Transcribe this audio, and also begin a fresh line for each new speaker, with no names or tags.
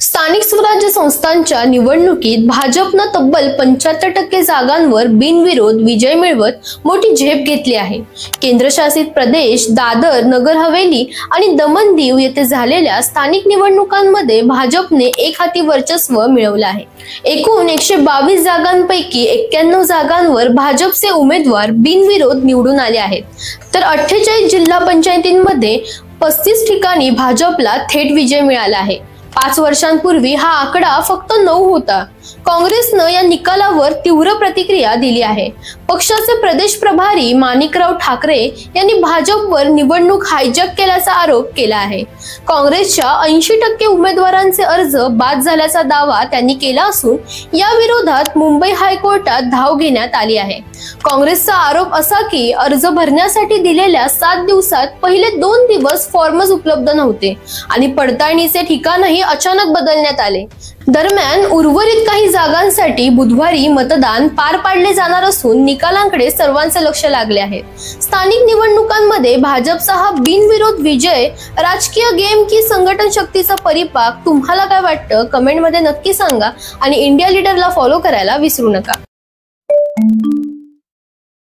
स्थानिक स्वराज्य संस्थांच्या निवडणुकीत भाजपनं तब्बल 75% जागांवर बिनविरोध विजय मिळवत मोठी झेप घेतली आहे। केंद्रशासित प्रदेश, दादर, नगर हवेली आणि दमन दीव येथे झालेल्या स्थानिक निवडणुकांमध्ये भाजपने एकहाती वर्चस्व मिळवलं आहे। एकूण 122 जागांपैकी 91 जागांवर भाजपचे उमेदवार बिनविरोध निवडून आले आहेत, तर 48 जिल्हा पंचायतींमध्ये 35 ठिकाणी भाजपला थेट विजय मिळाला आहे। 5 वर्षांपूर्वी हा आकडा फक्त 9 होता। काँग्रेसनं या निकालावर तीव्र प्रतिक्रिया दिली आहे। पक्षाचे प्रदेश प्रभारी माणिकराव ठाकरे यांनी भाजपवर निवडणूक हायजॅक केल्याचा आरोप केला आहे। काँग्रेसच्या 80% उमेदवारांचे अर्ज बाद झाल्याचा दावा त्यांनी केला असून या विरोधात मुंबई हायकोर्टात धाव घेण्यात आली आहे। काँग्रेसचा आरोप असा की अर्ज भरण्यासाठी दिलेल्या 7 दिवसात पहिले 2 दिवस फॉर्मच उपलब्ध नव्हते आणि पडताळणीचे ठिकाणही अचानक बदलण्यात आले। दरम्यान उर्वरित काही जागांसाठी बुधवारी मतदान पार पाडले जाणार असून निकालांकडे सर्वांचे लक्ष लागले आहे। स्थानिक निवडणुकांमध्ये भाजपचा हा बिनविरोध विजय राजकीय गेम की संघटन शक्तीचा परिपाक, तुम्हाला काय वाटतं कमेंटमध्ये नक्की सांगा आणि इंडिया लीडरला फॉलो करायला विसरू नका।